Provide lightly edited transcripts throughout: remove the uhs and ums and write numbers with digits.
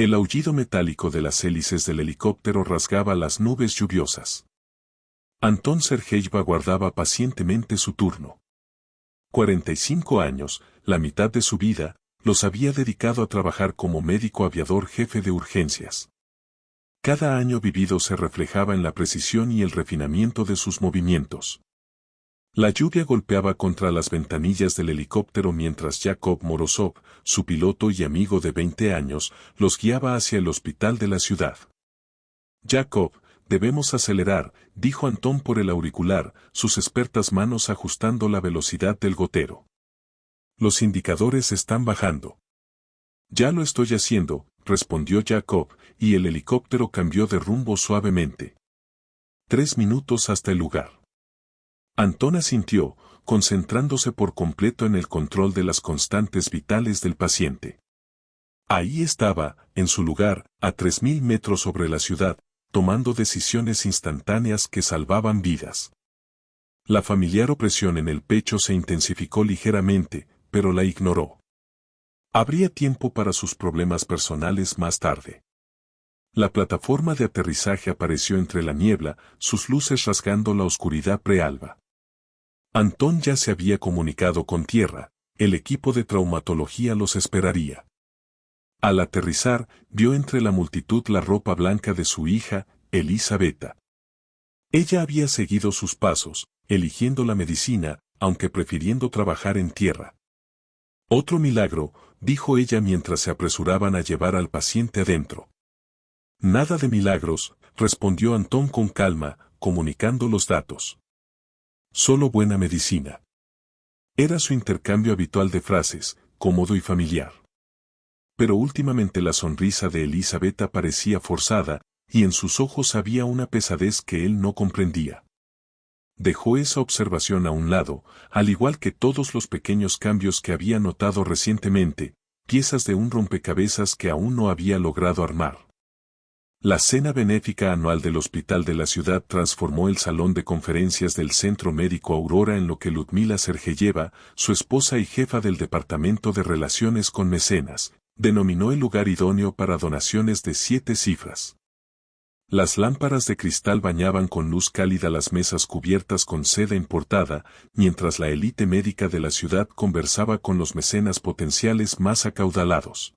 El aullido metálico de las hélices del helicóptero rasgaba las nubes lluviosas. Anton Sergeyevich aguardaba pacientemente su turno. 45 años, la mitad de su vida, los había dedicado a trabajar como médico aviador jefe de urgencias. Cada año vivido se reflejaba en la precisión y el refinamiento de sus movimientos. La lluvia golpeaba contra las ventanillas del helicóptero mientras Yakov Morozov, su piloto y amigo de 20 años, los guiaba hacia el hospital de la ciudad. «Yakov, debemos acelerar», dijo Anton por el auricular, sus expertas manos ajustando la velocidad del gotero. «Los indicadores están bajando». «Ya lo estoy haciendo», respondió Yakov, y el helicóptero cambió de rumbo suavemente. 3 minutos hasta el lugar. Anton asintió, concentrándose por completo en el control de las constantes vitales del paciente. Ahí estaba, en su lugar, a 3000 metros sobre la ciudad, tomando decisiones instantáneas que salvaban vidas. La familiar opresión en el pecho se intensificó ligeramente, pero la ignoró. Habría tiempo para sus problemas personales más tarde. La plataforma de aterrizaje apareció entre la niebla, sus luces rasgando la oscuridad prealba. Anton ya se había comunicado con tierra, el equipo de traumatología los esperaría. Al aterrizar, vio entre la multitud la ropa blanca de su hija, Elisabetta. Ella había seguido sus pasos, eligiendo la medicina, aunque prefiriendo trabajar en tierra. «Otro milagro», dijo ella mientras se apresuraban a llevar al paciente adentro. «Nada de milagros», respondió Anton con calma, comunicando los datos. «Solo buena medicina». Era su intercambio habitual de frases, cómodo y familiar. Pero últimamente la sonrisa de Elisabetta parecía forzada, y en sus ojos había una pesadez que él no comprendía. Dejó esa observación a un lado, al igual que todos los pequeños cambios que había notado recientemente, piezas de un rompecabezas que aún no había logrado armar. La cena benéfica anual del hospital de la ciudad transformó el salón de conferencias del Centro Médico Aurora en lo que Ludmila Sergeyeva, su esposa y jefa del Departamento de Relaciones con Mecenas, denominó el lugar idóneo para donaciones de 7 cifras. Las lámparas de cristal bañaban con luz cálida las mesas cubiertas con seda importada, mientras la élite médica de la ciudad conversaba con los mecenas potenciales más acaudalados.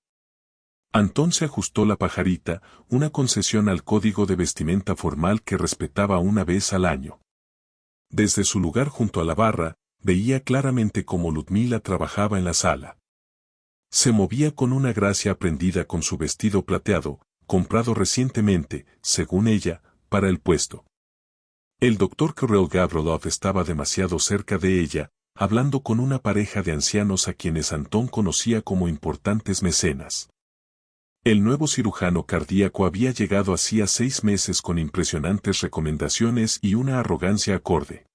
Anton se ajustó la pajarita, una concesión al código de vestimenta formal que respetaba una vez al año. Desde su lugar junto a la barra, veía claramente cómo Ludmila trabajaba en la sala. Se movía con una gracia aprendida con su vestido plateado, comprado recientemente, según ella, para el puesto. El doctor Kirill Gavrilov estaba demasiado cerca de ella, hablando con una pareja de ancianos a quienes Anton conocía como importantes mecenas. El nuevo cirujano cardíaco había llegado hacía 6 meses con impresionantes recomendaciones y una arrogancia acorde.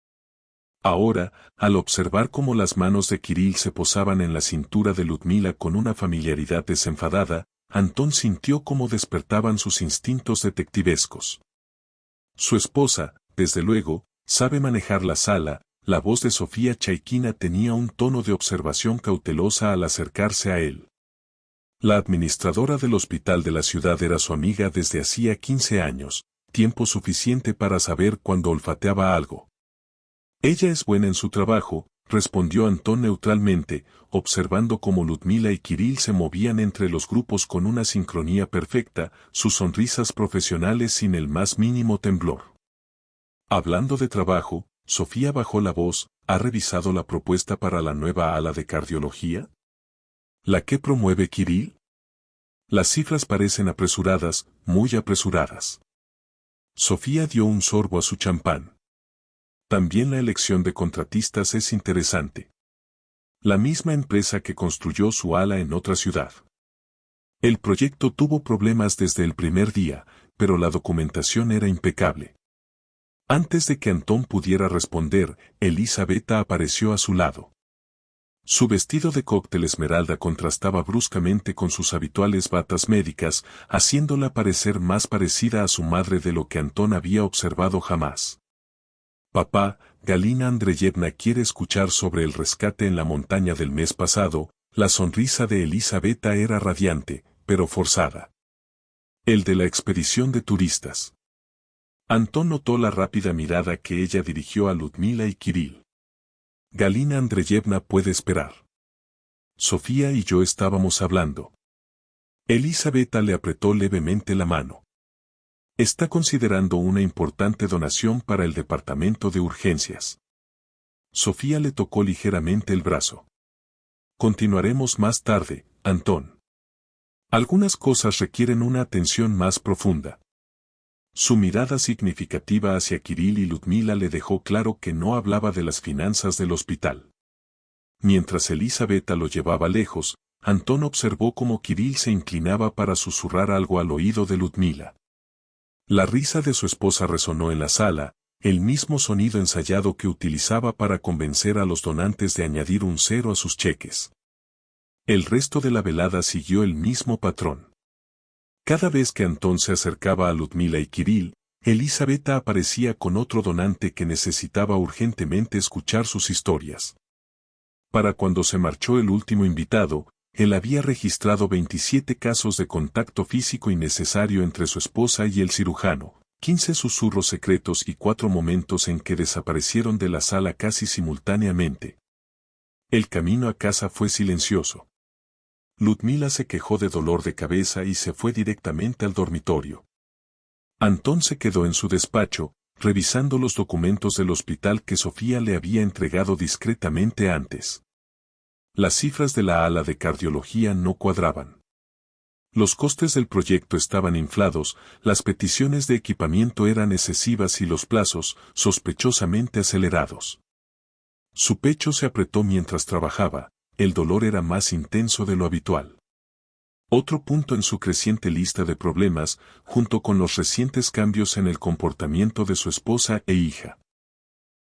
Ahora, al observar cómo las manos de Kirill se posaban en la cintura de Ludmila con una familiaridad desenfadada, Anton sintió cómo despertaban sus instintos detectivescos. Su esposa, desde luego, sabe manejar la sala. La voz de Sofía Chaikina tenía un tono de observación cautelosa al acercarse a él. La administradora del hospital de la ciudad era su amiga desde hacía 15 años, tiempo suficiente para saber cuando olfateaba algo. Ella es buena en su trabajo, respondió Anton neutralmente, observando cómo Ludmila y Kirill se movían entre los grupos con una sincronía perfecta, sus sonrisas profesionales sin el más mínimo temblor. Hablando de trabajo, Sofía bajó la voz, ¿ha revisado la propuesta para la nueva ala de cardiología? ¿La que promueve Kirill? Las cifras parecen apresuradas, muy apresuradas. Sofía dio un sorbo a su champán. También la elección de contratistas es interesante. La misma empresa que construyó su ala en otra ciudad. El proyecto tuvo problemas desde el primer día, pero la documentación era impecable. Antes de que Anton pudiera responder, Elisabetta apareció a su lado. Su vestido de cóctel esmeralda contrastaba bruscamente con sus habituales batas médicas, haciéndola parecer más parecida a su madre de lo que Anton había observado jamás. Papá, Galina Andreyevna quiere escuchar sobre el rescate en la montaña del mes pasado. La sonrisa de Elisabetta era radiante, pero forzada. El de la expedición de turistas. Antón notó la rápida mirada que ella dirigió a Ludmila y Kirill. Galina Andreyevna puede esperar. Sofía y yo estábamos hablando. Elisabetta le apretó levemente la mano. Está considerando una importante donación para el departamento de urgencias. Sofía le tocó ligeramente el brazo. Continuaremos más tarde, Antón. Algunas cosas requieren una atención más profunda. Su mirada significativa hacia Kirill y Ludmila le dejó claro que no hablaba de las finanzas del hospital. Mientras Elisabetta lo llevaba lejos, Antón observó cómo Kirill se inclinaba para susurrar algo al oído de Ludmila. La risa de su esposa resonó en la sala, el mismo sonido ensayado que utilizaba para convencer a los donantes de añadir un cero a sus cheques. El resto de la velada siguió el mismo patrón. Cada vez que Antón se acercaba a Ludmila y Kirill, Elisabetta aparecía con otro donante que necesitaba urgentemente escuchar sus historias. Para cuando se marchó el último invitado, él había registrado 27 casos de contacto físico innecesario entre su esposa y el cirujano, 15 susurros secretos y 4 momentos en que desaparecieron de la sala casi simultáneamente. El camino a casa fue silencioso. Ludmila se quejó de dolor de cabeza y se fue directamente al dormitorio. Antón se quedó en su despacho, revisando los documentos del hospital que Sofía le había entregado discretamente antes. Las cifras de la ala de cardiología no cuadraban. Los costes del proyecto estaban inflados, las peticiones de equipamiento eran excesivas y los plazos, sospechosamente acelerados. Su pecho se apretó mientras trabajaba, el dolor era más intenso de lo habitual. Otro punto en su creciente lista de problemas, junto con los recientes cambios en el comportamiento de su esposa e hija.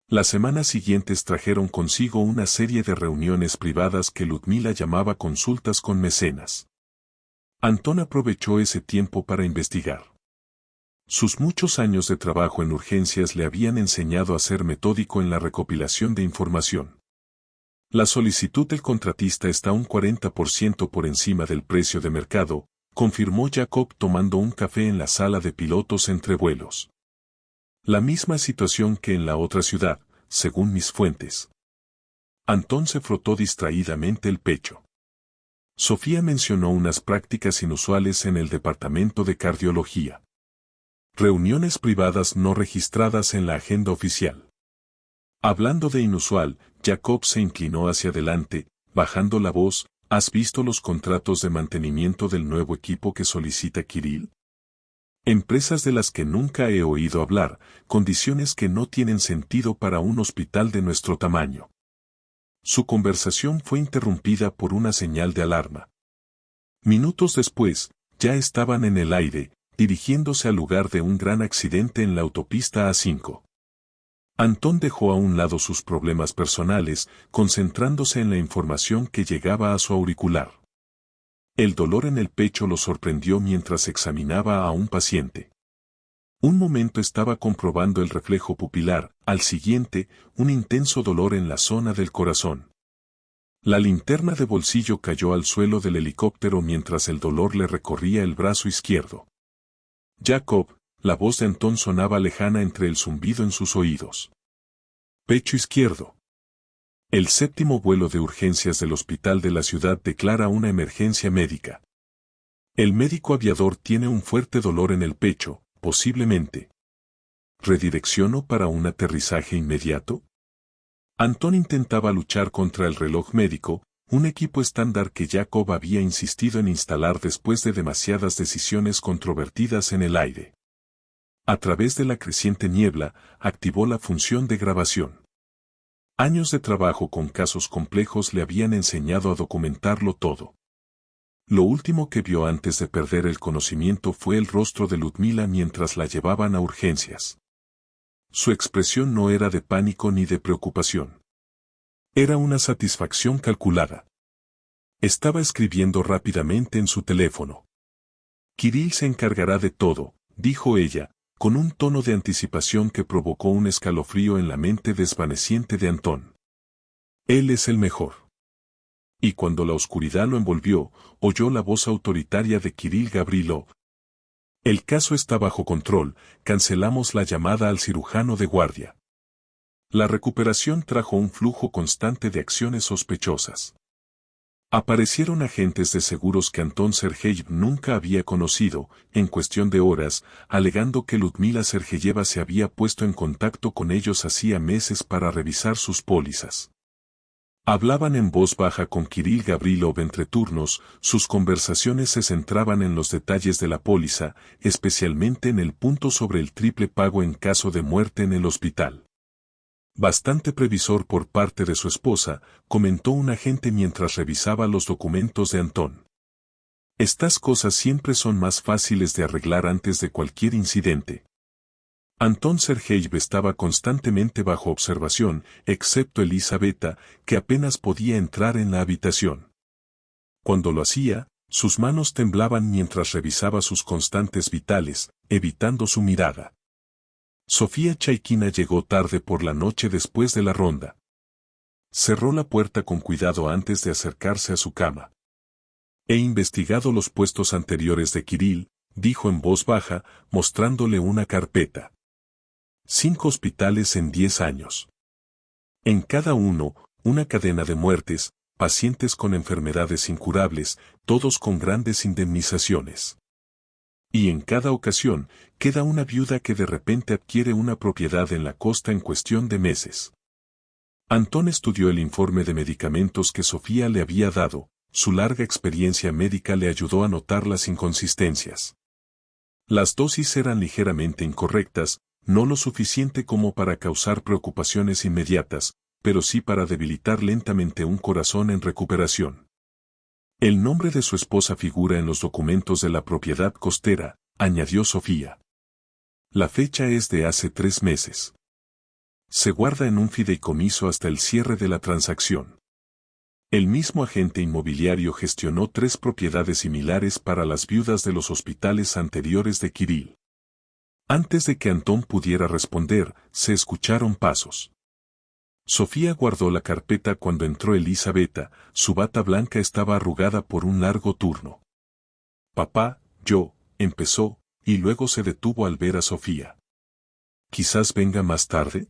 Las semanas siguientes trajeron consigo una serie de reuniones privadas que Ludmila llamaba consultas con mecenas. Antón aprovechó ese tiempo para investigar. Sus muchos años de trabajo en urgencias le habían enseñado a ser metódico en la recopilación de información. La solicitud del contratista está un 40% por encima del precio de mercado, confirmó Jacob tomando un café en la sala de pilotos entre vuelos. La misma situación que en la otra ciudad, según mis fuentes. Antón se frotó distraídamente el pecho. Sofía mencionó unas prácticas inusuales en el departamento de cardiología. Reuniones privadas no registradas en la agenda oficial. Hablando de inusual, Jacob se inclinó hacia adelante, bajando la voz. ¿Has visto los contratos de mantenimiento del nuevo equipo que solicita Kirill? Empresas de las que nunca he oído hablar, condiciones que no tienen sentido para un hospital de nuestro tamaño. Su conversación fue interrumpida por una señal de alarma. Minutos después, ya estaban en el aire, dirigiéndose al lugar de un gran accidente en la autopista A5. Antón dejó a un lado sus problemas personales, concentrándose en la información que llegaba a su auricular. El dolor en el pecho lo sorprendió mientras examinaba a un paciente. Un momento estaba comprobando el reflejo pupilar, al siguiente, un intenso dolor en la zona del corazón. La linterna de bolsillo cayó al suelo del helicóptero mientras el dolor le recorría el brazo izquierdo. Jacob, la voz de Antón sonaba lejana entre el zumbido en sus oídos. Pecho izquierdo. El 7º vuelo de urgencias del hospital de la ciudad declara una emergencia médica. El médico aviador tiene un fuerte dolor en el pecho, posiblemente. ¿Redirecciono para un aterrizaje inmediato? Antón intentaba luchar contra el reloj médico, un equipo estándar que Jacob había insistido en instalar después de demasiadas decisiones controvertidas en el aire. A través de la creciente niebla, activó la función de grabación. Años de trabajo con casos complejos le habían enseñado a documentarlo todo. Lo último que vio antes de perder el conocimiento fue el rostro de Ludmila mientras la llevaban a urgencias. Su expresión no era de pánico ni de preocupación. Era una satisfacción calculada. Estaba escribiendo rápidamente en su teléfono. Kirill se encargará de todo, dijo ella, con un tono de anticipación que provocó un escalofrío en la mente desvaneciente de Antón. Él es el mejor. Y cuando la oscuridad lo envolvió, oyó la voz autoritaria de Kirill Gavrilov. El caso está bajo control, cancelamos la llamada al cirujano de guardia. La recuperación trajo un flujo constante de acciones sospechosas. Aparecieron agentes de seguros que Anton Sergeyev nunca había conocido, en cuestión de horas, alegando que Ludmila Sergeyeva se había puesto en contacto con ellos hacía meses para revisar sus pólizas. Hablaban en voz baja con Kirill Gavrilov entre turnos, sus conversaciones se centraban en los detalles de la póliza, especialmente en el punto sobre el triple pago en caso de muerte en el hospital. Bastante previsor por parte de su esposa, comentó un agente mientras revisaba los documentos de Antón. Estas cosas siempre son más fáciles de arreglar antes de cualquier incidente. Anton Sergeyev estaba constantemente bajo observación, excepto Elisabetta, que apenas podía entrar en la habitación. Cuando lo hacía, sus manos temblaban mientras revisaba sus constantes vitales, evitando su mirada. Sofía Chaikina llegó tarde por la noche después de la ronda. Cerró la puerta con cuidado antes de acercarse a su cama. He investigado los puestos anteriores de Kirill, dijo en voz baja, mostrándole una carpeta. 5 hospitales en 10 años. En cada uno, una cadena de muertes, pacientes con enfermedades incurables, todos con grandes indemnizaciones. Y en cada ocasión, queda una viuda que de repente adquiere una propiedad en la costa en cuestión de meses. Antón estudió el informe de medicamentos que Sofía le había dado, su larga experiencia médica le ayudó a notar las inconsistencias. Las dosis eran ligeramente incorrectas, no lo suficiente como para causar preocupaciones inmediatas, pero sí para debilitar lentamente un corazón en recuperación. El nombre de su esposa figura en los documentos de la propiedad costera, añadió Sofía. La fecha es de hace 3 meses. Se guarda en un fideicomiso hasta el cierre de la transacción. El mismo agente inmobiliario gestionó 3 propiedades similares para las viudas de los hospitales anteriores de Kirill. Antes de que Antón pudiera responder, se escucharon pasos. Sofía guardó la carpeta cuando entró Elisabetta, su bata blanca estaba arrugada por un largo turno. Papá, empezó, y luego se detuvo al ver a Sofía. ¿Quizás venga más tarde?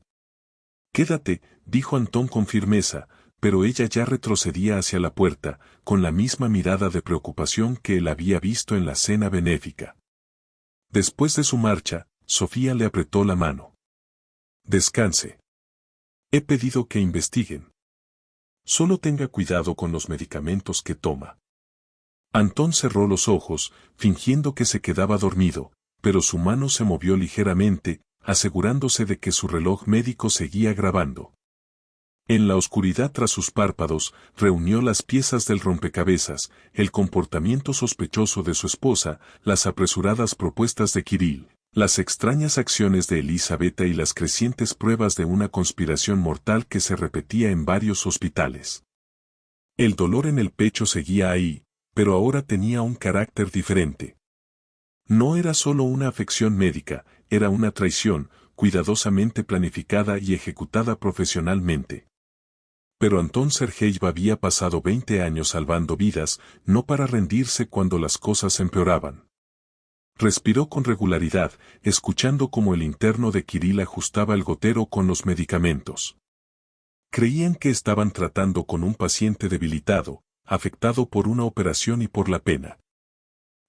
Quédate, dijo Antón con firmeza, pero ella ya retrocedía hacia la puerta, con la misma mirada de preocupación que él había visto en la cena benéfica. Después de su marcha, Sofía le apretó la mano. Descanse. He pedido que investiguen. Solo tenga cuidado con los medicamentos que toma. Antón cerró los ojos, fingiendo que se quedaba dormido, pero su mano se movió ligeramente, asegurándose de que su reloj médico seguía grabando. En la oscuridad tras sus párpados, reunió las piezas del rompecabezas, el comportamiento sospechoso de su esposa, las apresuradas propuestas de Kirill, las extrañas acciones de Elisabetta y las crecientes pruebas de una conspiración mortal que se repetía en varios hospitales. El dolor en el pecho seguía ahí, pero ahora tenía un carácter diferente. No era solo una afección médica, era una traición, cuidadosamente planificada y ejecutada profesionalmente. Pero Anton Sergeyev había pasado 20 años salvando vidas, no para rendirse cuando las cosas empeoraban. Respiró con regularidad, escuchando cómo el interno de Kirill ajustaba el gotero con los medicamentos. Creían que estaban tratando con un paciente debilitado, afectado por una operación y por la pena.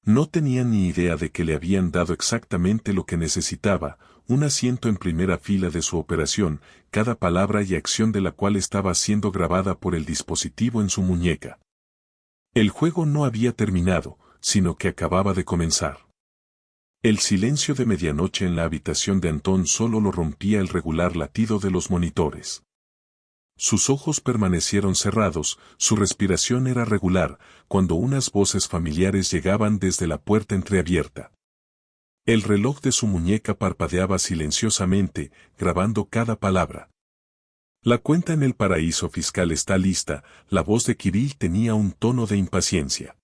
No tenían ni idea de que le habían dado exactamente lo que necesitaba, un asiento en primera fila de su operación, cada palabra y acción de la cual estaba siendo grabada por el dispositivo en su muñeca. El juego no había terminado, sino que acababa de comenzar. El silencio de medianoche en la habitación de Antón solo lo rompía el regular latido de los monitores. Sus ojos permanecieron cerrados, su respiración era regular, cuando unas voces familiares llegaban desde la puerta entreabierta. El reloj de su muñeca parpadeaba silenciosamente, grabando cada palabra. La cuenta en el paraíso fiscal está lista, la voz de Kirill tenía un tono de impaciencia.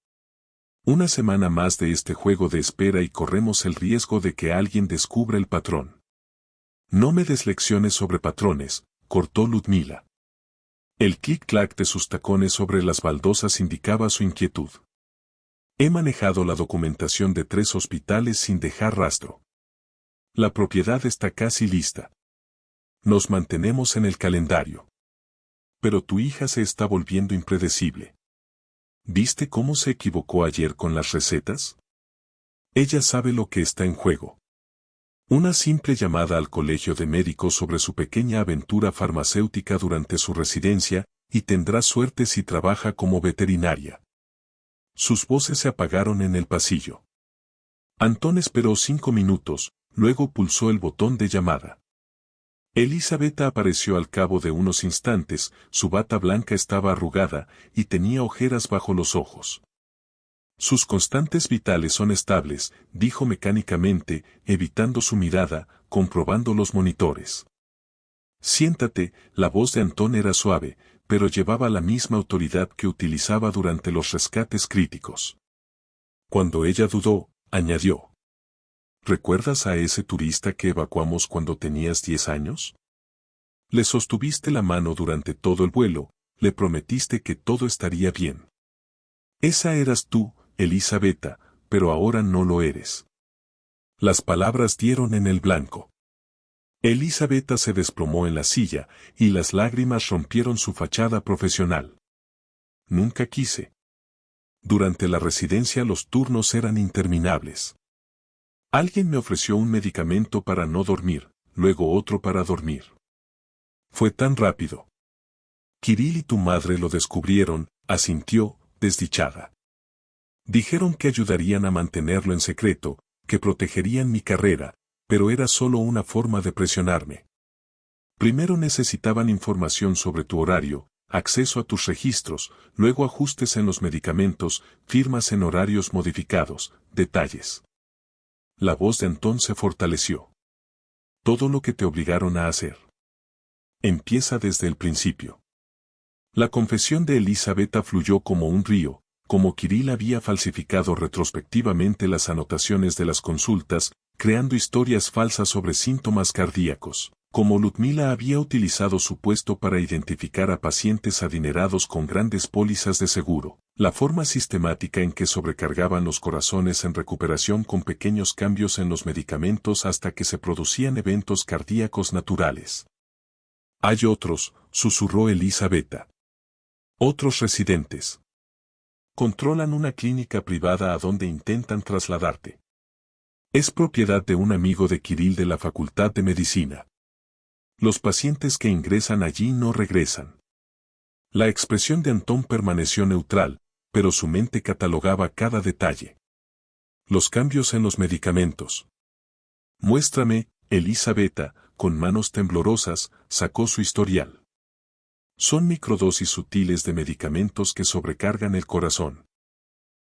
Una semana más de este juego de espera y corremos el riesgo de que alguien descubra el patrón. No me des lecciones sobre patrones, cortó Ludmila. El clic-clac de sus tacones sobre las baldosas indicaba su inquietud. He manejado la documentación de 3 hospitales sin dejar rastro. La propiedad está casi lista. Nos mantenemos en el calendario. Pero tu hija se está volviendo impredecible. ¿Viste cómo se equivocó ayer con las recetas? Ella sabe lo que está en juego. Una simple llamada al colegio de médicos sobre su pequeña aventura farmacéutica durante su residencia, y tendrá suerte si trabaja como veterinaria. Sus voces se apagaron en el pasillo. Antón esperó 5 minutos, luego pulsó el botón de llamada. Elisabetta apareció al cabo de unos instantes, su bata blanca estaba arrugada, y tenía ojeras bajo los ojos. Sus constantes vitales son estables, dijo mecánicamente, evitando su mirada, comprobando los monitores. Siéntate, la voz de Antón era suave, pero llevaba la misma autoridad que utilizaba durante los rescates críticos. Cuando ella dudó, añadió. ¿Recuerdas a ese turista que evacuamos cuando tenías 10 años? Le sostuviste la mano durante todo el vuelo, le prometiste que todo estaría bien. Esa eras tú, Elisabetta, pero ahora no lo eres. Las palabras dieron en el blanco. Elisabetta se desplomó en la silla, y las lágrimas rompieron su fachada profesional. Nunca quise. Durante la residencia los turnos eran interminables. Alguien me ofreció un medicamento para no dormir, luego otro para dormir. Fue tan rápido. Kirill y tu madre lo descubrieron, asintió, desdichada. Dijeron que ayudarían a mantenerlo en secreto, que protegerían mi carrera, pero era solo una forma de presionarme. Primero necesitaban información sobre tu horario, acceso a tus registros, luego ajustes en los medicamentos, firmas en horarios modificados, detalles. La voz de Antón se fortaleció. Todo lo que te obligaron a hacer. Empieza desde el principio. La confesión de Elisabetta fluyó como un río, como Kirill había falsificado retrospectivamente las anotaciones de las consultas, creando historias falsas sobre síntomas cardíacos, como Ludmila había utilizado su puesto para identificar a pacientes adinerados con grandes pólizas de seguro, la forma sistemática en que sobrecargaban los corazones en recuperación con pequeños cambios en los medicamentos hasta que se producían eventos cardíacos naturales. Hay otros, susurró Elisabetta. Otros residentes. Controlan una clínica privada a donde intentan trasladarte. Es propiedad de un amigo de Kirill de la Facultad de Medicina. Los pacientes que ingresan allí no regresan. La expresión de Antón permaneció neutral, pero su mente catalogaba cada detalle. Los cambios en los medicamentos. Muéstrame, Elisabetta, con manos temblorosas, sacó su historial. Son microdosis sutiles de medicamentos que sobrecargan el corazón.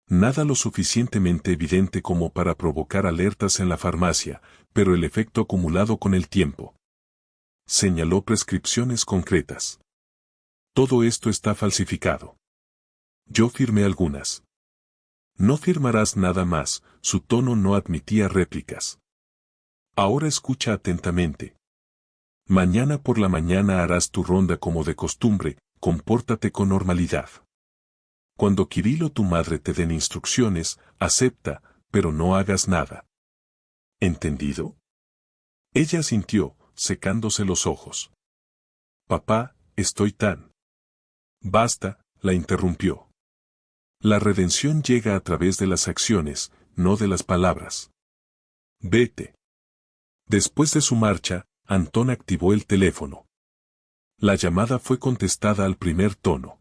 Nada lo suficientemente evidente como para provocar alertas en la farmacia, pero el efecto acumulado con el tiempo. Señaló prescripciones concretas. Todo esto está falsificado. Yo firmé algunas. No firmarás nada más, su tono no admitía réplicas. Ahora escucha atentamente. Mañana por la mañana harás tu ronda como de costumbre, compórtate con normalidad. Cuando Kirill o tu madre te den instrucciones, acepta, pero no hagas nada. ¿Entendido? Ella asintió, secándose los ojos. Papá, estoy tan... Basta, la interrumpió. La redención llega a través de las acciones, no de las palabras. Vete. Después de su marcha, Antón activó el teléfono. La llamada fue contestada al primer tono.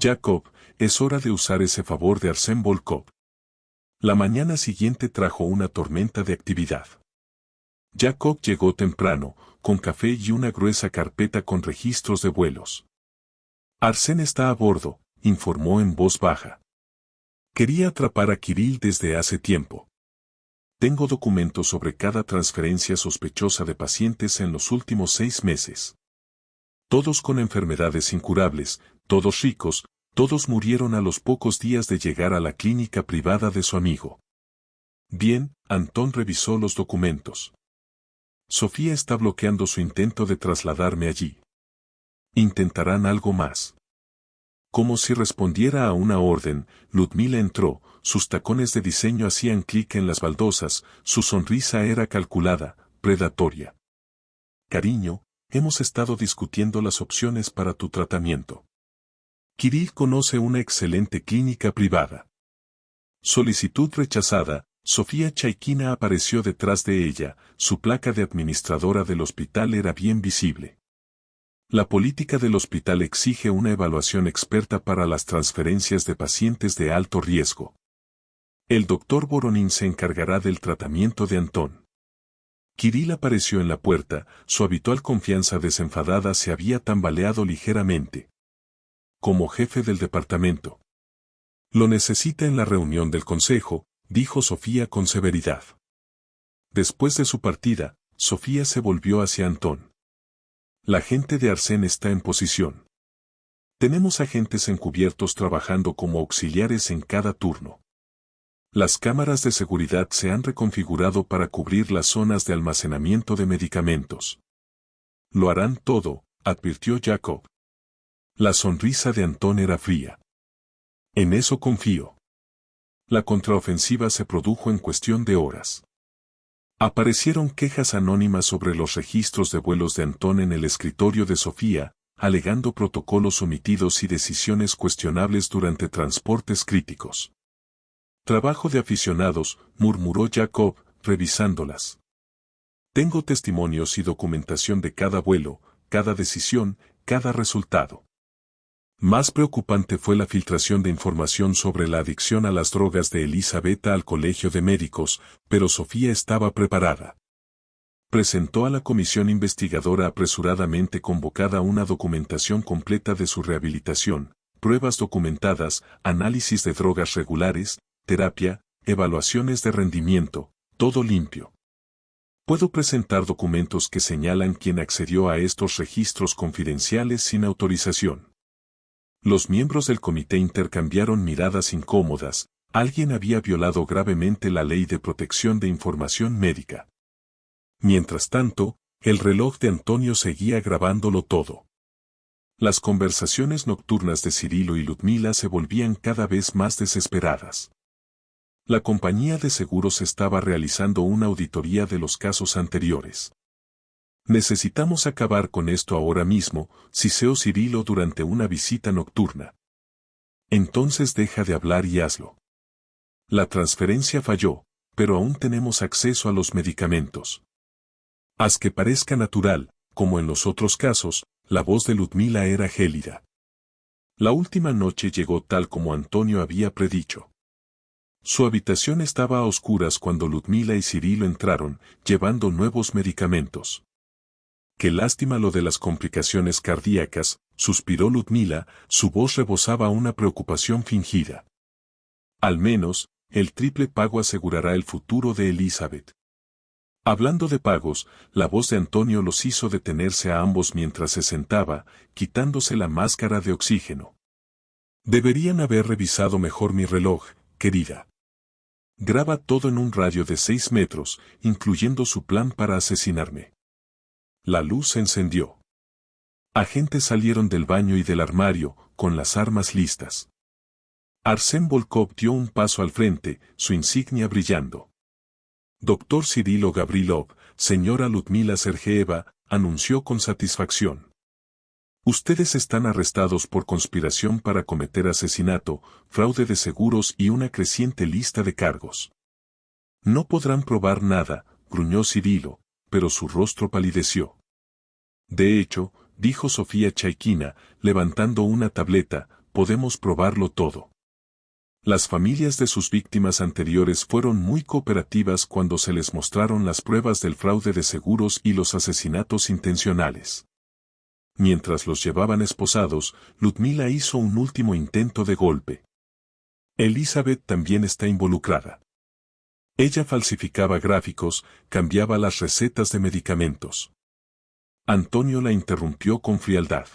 Jacob, es hora de usar ese favor de Arsène Volkov. La mañana siguiente trajo una tormenta de actividad. Jacob llegó temprano, con café y una gruesa carpeta con registros de vuelos. Arsène está a bordo, informó en voz baja. Quería atrapar a Kirill desde hace tiempo. Tengo documentos sobre cada transferencia sospechosa de pacientes en los últimos 6 meses. Todos con enfermedades incurables, todos ricos, todos murieron a los pocos días de llegar a la clínica privada de su amigo. Bien, Antón revisó los documentos. Sofía está bloqueando su intento de trasladarme allí. Intentarán algo más. Como si respondiera a una orden, Ludmila entró, sus tacones de diseño hacían clic en las baldosas, su sonrisa era calculada, predatoria. Cariño, hemos estado discutiendo las opciones para tu tratamiento. Kirill conoce una excelente clínica privada. Solicitud rechazada, Sofía Chaiquina apareció detrás de ella, su placa de administradora del hospital era bien visible. La política del hospital exige una evaluación experta para las transferencias de pacientes de alto riesgo. El doctor Voronin se encargará del tratamiento de Antón. Kirill apareció en la puerta, su habitual confianza desenfadada se había tambaleado ligeramente. Como jefe del departamento. Lo necesita en la reunión del consejo, dijo Sofía con severidad. Después de su partida, Sofía se volvió hacia Antón. La gente de Arsén está en posición. Tenemos agentes encubiertos trabajando como auxiliares en cada turno. Las cámaras de seguridad se han reconfigurado para cubrir las zonas de almacenamiento de medicamentos. Lo harán todo, advirtió Jacob. La sonrisa de Antón era fría. En eso confío. La contraofensiva se produjo en cuestión de horas. Aparecieron quejas anónimas sobre los registros de vuelos de Antón en el escritorio de Sofía, alegando protocolos omitidos y decisiones cuestionables durante transportes críticos. Trabajo de aficionados, murmuró Jacob, revisándolas. Tengo testimonios y documentación de cada vuelo, cada decisión, cada resultado. Más preocupante fue la filtración de información sobre la adicción a las drogas de Elisabetta al colegio de médicos, pero Sofía estaba preparada. Presentó a la comisión investigadora apresuradamente convocada una documentación completa de su rehabilitación, pruebas documentadas, análisis de drogas regulares, terapia, evaluaciones de rendimiento, todo limpio. Puedo presentar documentos que señalan quién accedió a estos registros confidenciales sin autorización. Los miembros del comité intercambiaron miradas incómodas, alguien había violado gravemente la ley de protección de información médica. Mientras tanto, el reloj de Antonio seguía grabándolo todo. Las conversaciones nocturnas de Cirilo y Ludmila se volvían cada vez más desesperadas. La compañía de seguros estaba realizando una auditoría de los casos anteriores. Necesitamos acabar con esto ahora mismo, siseó Cirilo durante una visita nocturna. Entonces deja de hablar y hazlo. La transferencia falló, pero aún tenemos acceso a los medicamentos. Haz que parezca natural, como en los otros casos, la voz de Ludmila era gélida. La última noche llegó tal como Antonio había predicho. Su habitación estaba a oscuras cuando Ludmila y Cirilo entraron, llevando nuevos medicamentos. Qué lástima lo de las complicaciones cardíacas, suspiró Ludmila, su voz rebosaba una preocupación fingida. Al menos, el triple pago asegurará el futuro de Elizabeth. Hablando de pagos, la voz de Antonio los hizo detenerse a ambos mientras se sentaba, quitándose la máscara de oxígeno. Deberían haber revisado mejor mi reloj, querida. Graba todo en un radio de 6 metros, incluyendo su plan para asesinarme. La luz se encendió. Agentes salieron del baño y del armario, con las armas listas. Arsén Volkov dio un paso al frente, su insignia brillando. Doctor Cirilo Gavrilov, señora Ludmila Sergeeva, anunció con satisfacción. Ustedes están arrestados por conspiración para cometer asesinato, fraude de seguros y una creciente lista de cargos. No podrán probar nada, gruñó Cirilo, pero su rostro palideció. De hecho, dijo Sofía Chaiquina, levantando una tableta, podemos probarlo todo. Las familias de sus víctimas anteriores fueron muy cooperativas cuando se les mostraron las pruebas del fraude de seguros y los asesinatos intencionales. Mientras los llevaban esposados, Ludmila hizo un último intento de golpe. Elizabeth también está involucrada. Ella falsificaba gráficos, cambiaba las recetas de medicamentos. Antonio la interrumpió con frialdad.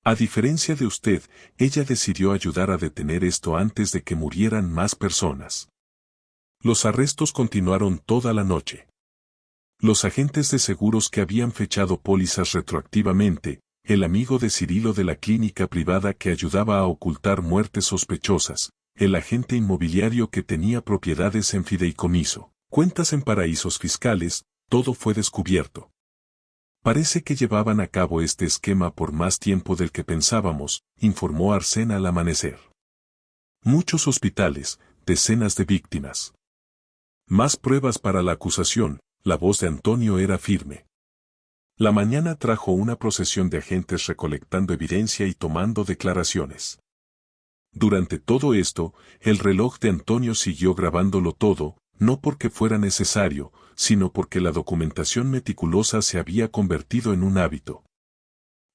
A diferencia de usted, ella decidió ayudar a detener esto antes de que murieran más personas. Los arrestos continuaron toda la noche. Los agentes de seguros que habían fechado pólizas retroactivamente, el amigo de Cirilo de la clínica privada que ayudaba a ocultar muertes sospechosas, el agente inmobiliario que tenía propiedades en fideicomiso, cuentas en paraísos fiscales, todo fue descubierto. Parece que llevaban a cabo este esquema por más tiempo del que pensábamos, informó Arsène al amanecer. Muchos hospitales, decenas de víctimas. Más pruebas para la acusación, la voz de Antonio era firme. La mañana trajo una procesión de agentes recolectando evidencia y tomando declaraciones. Durante todo esto, el reloj de Antonio siguió grabándolo todo, no porque fuera necesario, sino porque la documentación meticulosa se había convertido en un hábito.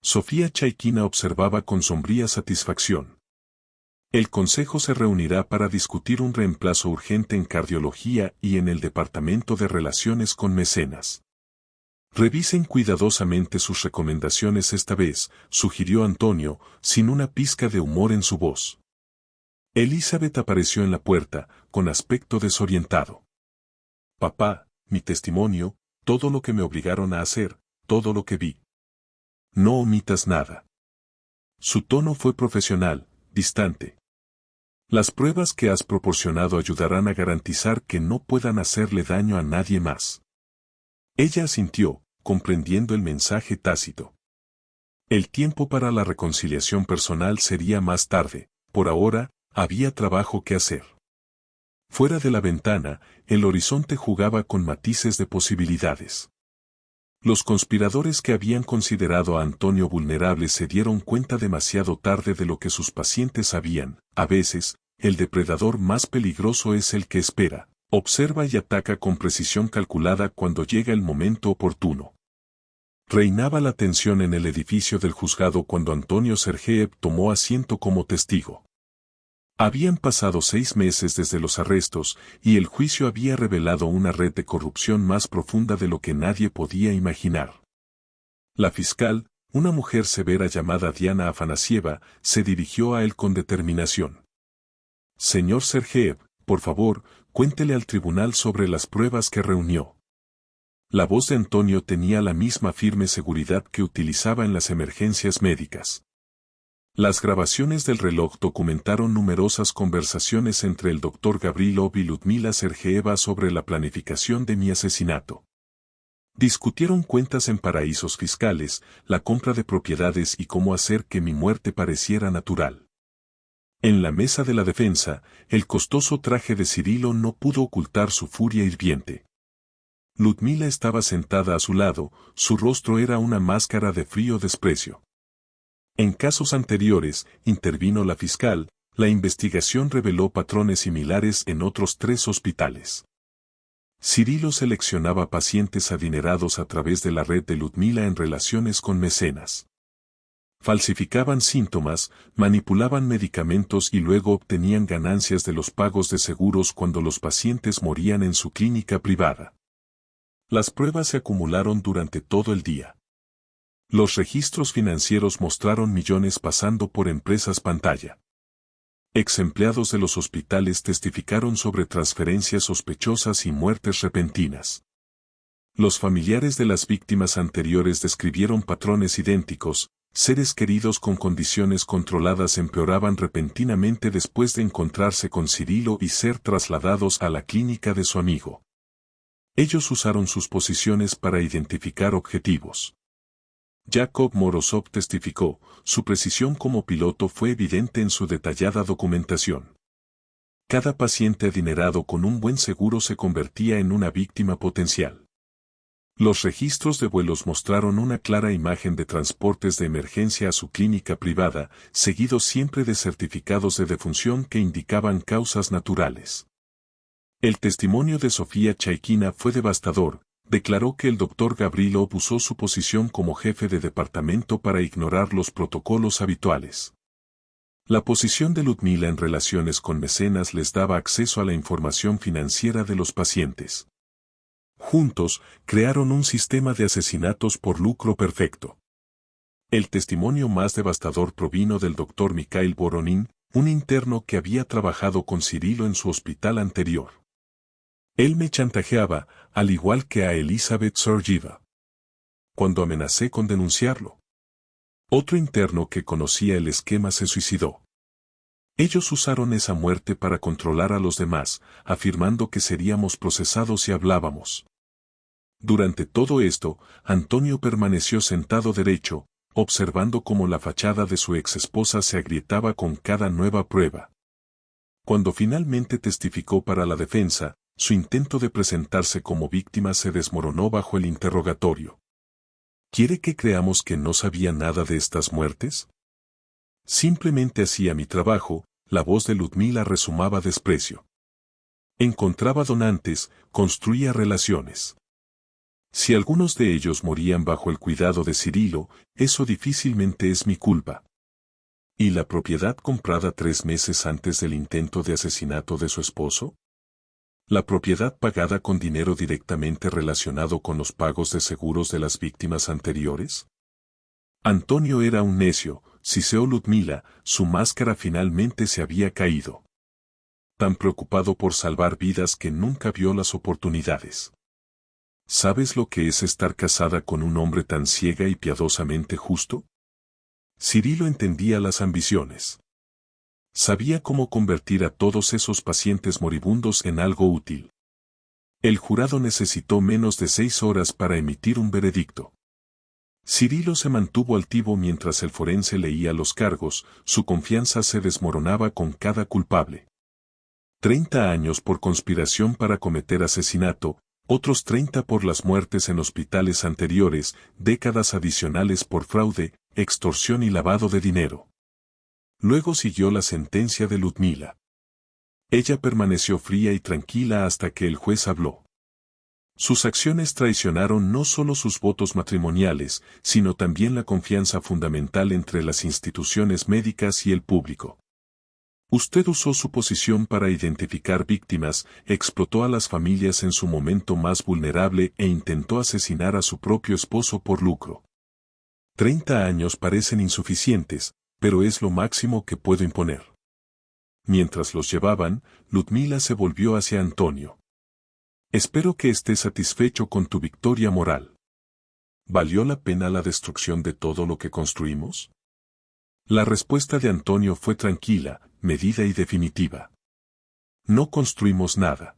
Sofía Chaiquina observaba con sombría satisfacción. El consejo se reunirá para discutir un reemplazo urgente en cardiología y en el departamento de relaciones con mecenas. Revisen cuidadosamente sus recomendaciones esta vez, sugirió Antonio, sin una pizca de humor en su voz. Elizabeth apareció en la puerta, con aspecto desorientado. Papá, mi testimonio, todo lo que me obligaron a hacer, todo lo que vi. No omitas nada. Su tono fue profesional, distante. Las pruebas que has proporcionado ayudarán a garantizar que no puedan hacerle daño a nadie más. Ella asintió, comprendiendo el mensaje tácito. El tiempo para la reconciliación personal sería más tarde, por ahora, había trabajo que hacer. Fuera de la ventana, el horizonte jugaba con matices de posibilidades. Los conspiradores que habían considerado a Antonio vulnerable se dieron cuenta demasiado tarde de lo que sus pacientes sabían. A veces, el depredador más peligroso es el que espera, observa y ataca con precisión calculada cuando llega el momento oportuno. Reinaba la tensión en el edificio del juzgado cuando Antonio Sergeev tomó asiento como testigo. Habían pasado 6 meses desde los arrestos, y el juicio había revelado una red de corrupción más profunda de lo que nadie podía imaginar. La fiscal, una mujer severa llamada Diana Afanasieva, se dirigió a él con determinación. Señor Sergeev, por favor, cuéntele al tribunal sobre las pruebas que reunió. La voz de Antonio tenía la misma firme seguridad que utilizaba en las emergencias médicas. Las grabaciones del reloj documentaron numerosas conversaciones entre el Dr. Gavrilov y Ludmila Sergeeva sobre la planificación de mi asesinato. Discutieron cuentas en paraísos fiscales, la compra de propiedades y cómo hacer que mi muerte pareciera natural. En la mesa de la defensa, el costoso traje de Cirilo no pudo ocultar su furia hirviente. Ludmila estaba sentada a su lado, su rostro era una máscara de frío desprecio. En casos anteriores, intervino la fiscal, la investigación reveló patrones similares en otros 3 hospitales. Cirilo seleccionaba pacientes adinerados a través de la red de Ludmila en relaciones con mecenas. Falsificaban síntomas, manipulaban medicamentos y luego obtenían ganancias de los pagos de seguros cuando los pacientes morían en su clínica privada. Las pruebas se acumularon durante todo el día. Los registros financieros mostraron millones pasando por empresas pantalla. Ex empleados de los hospitales testificaron sobre transferencias sospechosas y muertes repentinas. Los familiares de las víctimas anteriores describieron patrones idénticos, seres queridos con condiciones controladas empeoraban repentinamente después de encontrarse con Cirilo y ser trasladados a la clínica de su amigo. Ellos usaron sus posiciones para identificar objetivos. Jacob Morozov testificó, su precisión como piloto fue evidente en su detallada documentación. Cada paciente adinerado con un buen seguro se convertía en una víctima potencial. Los registros de vuelos mostraron una clara imagen de transportes de emergencia a su clínica privada, seguidos siempre de certificados de defunción que indicaban causas naturales. El testimonio de Sofía Chaiquina fue devastador. Declaró que el Dr. Gavrilov usó su posición como jefe de departamento para ignorar los protocolos habituales. La posición de Ludmila en relaciones con mecenas les daba acceso a la información financiera de los pacientes. Juntos, crearon un sistema de asesinatos por lucro perfecto. El testimonio más devastador provino del Dr. Mikhail Voronin, un interno que había trabajado con Cirilo en su hospital anterior. Él me chantajeaba, al igual que a Elizabeth Sergeeva. Cuando amenacé con denunciarlo. Otro interno que conocía el esquema se suicidó. Ellos usaron esa muerte para controlar a los demás, afirmando que seríamos procesados si hablábamos. Durante todo esto, Antonio permaneció sentado derecho, observando cómo la fachada de su exesposa se agrietaba con cada nueva prueba. Cuando finalmente testificó para la defensa, su intento de presentarse como víctima se desmoronó bajo el interrogatorio. ¿Quiere que creamos que no sabía nada de estas muertes? Simplemente hacía mi trabajo. La voz de Ludmila resumaba desprecio. Encontraba donantes, construía relaciones. Si algunos de ellos morían bajo el cuidado de Cirilo, eso difícilmente es mi culpa. ¿Y la propiedad comprada 3 meses antes del intento de asesinato de su esposo? ¿La propiedad pagada con dinero directamente relacionado con los pagos de seguros de las víctimas anteriores? Antonio era un necio, siseó Ludmila, su máscara finalmente se había caído. Tan preocupado por salvar vidas que nunca vio las oportunidades. ¿Sabes lo que es estar casada con un hombre tan ciega y piadosamente justo? Cirilo entendía las ambiciones. Sabía cómo convertir a todos esos pacientes moribundos en algo útil. El jurado necesitó menos de 6 horas para emitir un veredicto. Cirilo se mantuvo altivo mientras el forense leía los cargos, su confianza se desmoronaba con cada culpable. 30 años por conspiración para cometer asesinato, otros 30 por las muertes en hospitales anteriores, décadas adicionales por fraude, extorsión y lavado de dinero. Luego siguió la sentencia de Ludmila. Ella permaneció fría y tranquila hasta que el juez habló. Sus acciones traicionaron no solo sus votos matrimoniales, sino también la confianza fundamental entre las instituciones médicas y el público. Usted usó su posición para identificar víctimas, explotó a las familias en su momento más vulnerable e intentó asesinar a su propio esposo por lucro. 30 años parecen insuficientes, pero es lo máximo que puedo imponer. Mientras los llevaban, Ludmila se volvió hacia Antonio. Espero que estés satisfecho con tu victoria moral. ¿Valió la pena la destrucción de todo lo que construimos? La respuesta de Antonio fue tranquila, medida y definitiva. No construimos nada.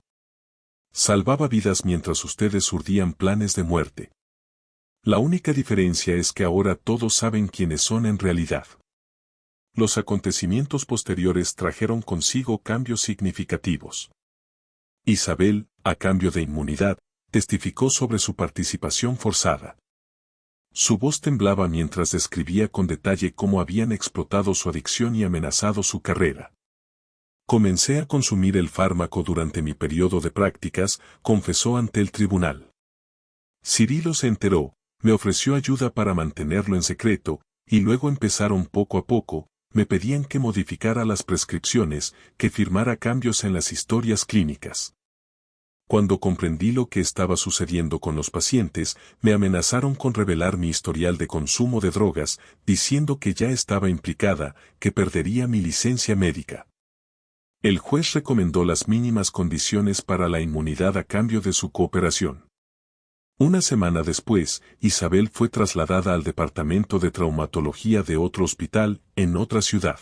Salvaba vidas mientras ustedes urdían planes de muerte. La única diferencia es que ahora todos saben quiénes son en realidad. Los acontecimientos posteriores trajeron consigo cambios significativos. Isabel, a cambio de inmunidad, testificó sobre su participación forzada. Su voz temblaba mientras describía con detalle cómo habían explotado su adicción y amenazado su carrera. Comencé a consumir el fármaco durante mi periodo de prácticas, confesó ante el tribunal. Cirilo se enteró, me ofreció ayuda para mantenerlo en secreto, y luego empezaron poco a poco, me pedían que modificara las prescripciones, que firmara cambios en las historias clínicas. Cuando comprendí lo que estaba sucediendo con los pacientes, me amenazaron con revelar mi historial de consumo de drogas, diciendo que ya estaba implicada, que perdería mi licencia médica. El juez recomendó las mínimas condiciones para la inmunidad a cambio de su cooperación. Una semana después, Isabel fue trasladada al departamento de traumatología de otro hospital, en otra ciudad.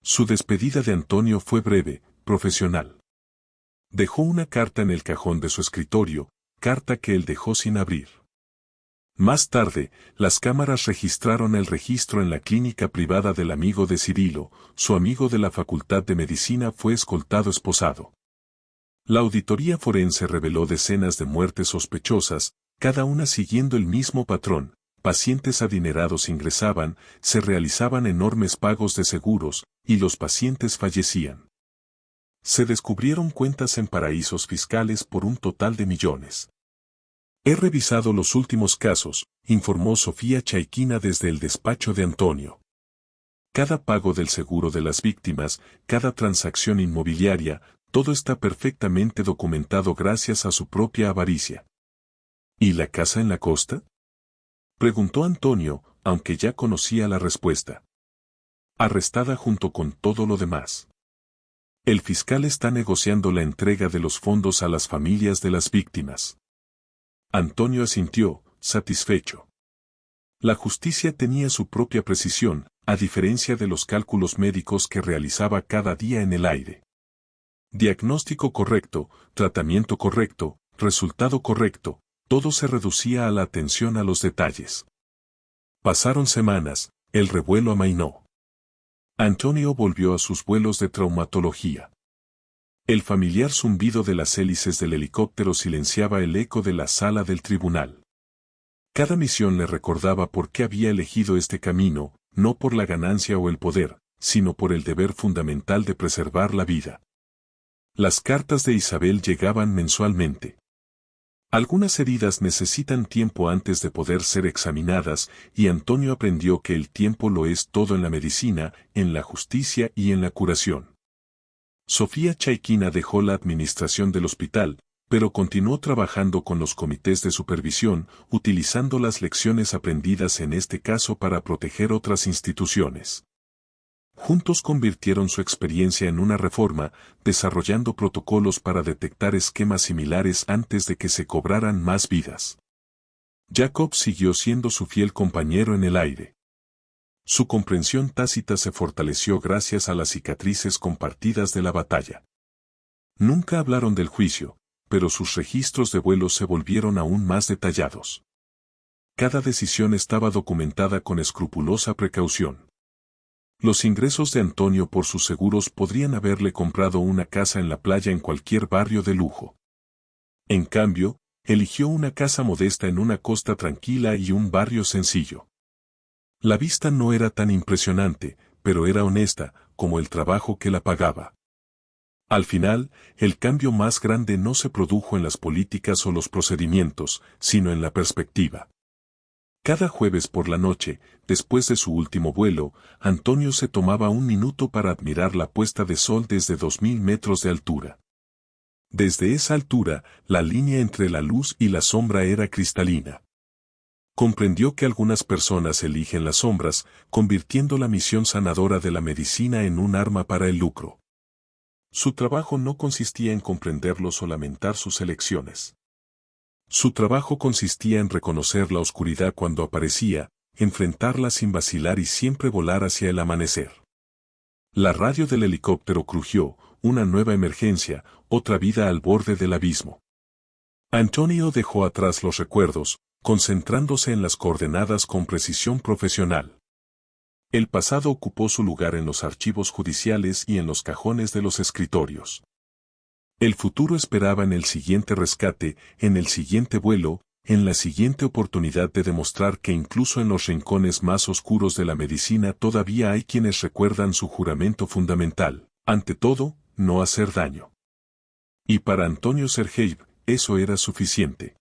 Su despedida de Antonio fue breve, profesional. Dejó una carta en el cajón de su escritorio, carta que él dejó sin abrir. Más tarde, las cámaras registraron el registro en la clínica privada del amigo de Cirilo, su amigo de la Facultad de Medicina fue escoltado esposado. La auditoría forense reveló decenas de muertes sospechosas, cada una siguiendo el mismo patrón. Pacientes adinerados ingresaban, se realizaban enormes pagos de seguros, y los pacientes fallecían. Se descubrieron cuentas en paraísos fiscales por un total de millones. He revisado los últimos casos, informó Sofía Chaiquina desde el despacho de Antonio. Cada pago del seguro de las víctimas, cada transacción inmobiliaria, todo está perfectamente documentado gracias a su propia avaricia. ¿Y la casa en la costa? Preguntó Antonio, aunque ya conocía la respuesta. Arrestada junto con todo lo demás. El fiscal está negociando la entrega de los fondos a las familias de las víctimas. Antonio asintió, satisfecho. La justicia tenía su propia precisión, a diferencia de los cálculos médicos que realizaba cada día en el aire. Diagnóstico correcto, tratamiento correcto, resultado correcto, todo se reducía a la atención a los detalles. Pasaron semanas, el revuelo amainó. Antonio volvió a sus vuelos de traumatología. El familiar zumbido de las hélices del helicóptero silenciaba el eco de la sala del tribunal. Cada misión le recordaba por qué había elegido este camino, no por la ganancia o el poder, sino por el deber fundamental de preservar la vida. Las cartas de Isabel llegaban mensualmente. Algunas heridas necesitan tiempo antes de poder ser examinadas, y Antonio aprendió que el tiempo lo es todo en la medicina, en la justicia y en la curación. Sofía Chaiquina dejó la administración del hospital, pero continuó trabajando con los comités de supervisión, utilizando las lecciones aprendidas en este caso para proteger otras instituciones. Juntos convirtieron su experiencia en una reforma, desarrollando protocolos para detectar esquemas similares antes de que se cobraran más vidas. Jacob siguió siendo su fiel compañero en el aire. Su comprensión tácita se fortaleció gracias a las cicatrices compartidas de la batalla. Nunca hablaron del juicio, pero sus registros de vuelo se volvieron aún más detallados. Cada decisión estaba documentada con escrupulosa precaución. Los ingresos de Antonio por sus seguros podrían haberle comprado una casa en la playa en cualquier barrio de lujo. En cambio, eligió una casa modesta en una costa tranquila y un barrio sencillo. La vista no era tan impresionante, pero era honesta, como el trabajo que la pagaba. Al final, el cambio más grande no se produjo en las políticas o los procedimientos, sino en la perspectiva. Cada jueves por la noche, después de su último vuelo, Antonio se tomaba un minuto para admirar la puesta de sol desde 2000 metros de altura. Desde esa altura, la línea entre la luz y la sombra era cristalina. Comprendió que algunas personas eligen las sombras, convirtiendo la misión sanadora de la medicina en un arma para el lucro. Su trabajo no consistía en comprenderlos o lamentar sus elecciones. Su trabajo consistía en reconocer la oscuridad cuando aparecía, enfrentarla sin vacilar y siempre volar hacia el amanecer. La radio del helicóptero crujió, una nueva emergencia, otra vida al borde del abismo. Antonio dejó atrás los recuerdos, concentrándose en las coordenadas con precisión profesional. El pasado ocupó su lugar en los archivos judiciales y en los cajones de los escritorios. El futuro esperaba en el siguiente rescate, en el siguiente vuelo, en la siguiente oportunidad de demostrar que incluso en los rincones más oscuros de la medicina todavía hay quienes recuerdan su juramento fundamental, ante todo, no hacer daño. Y para Antonio Sergeyev, eso era suficiente.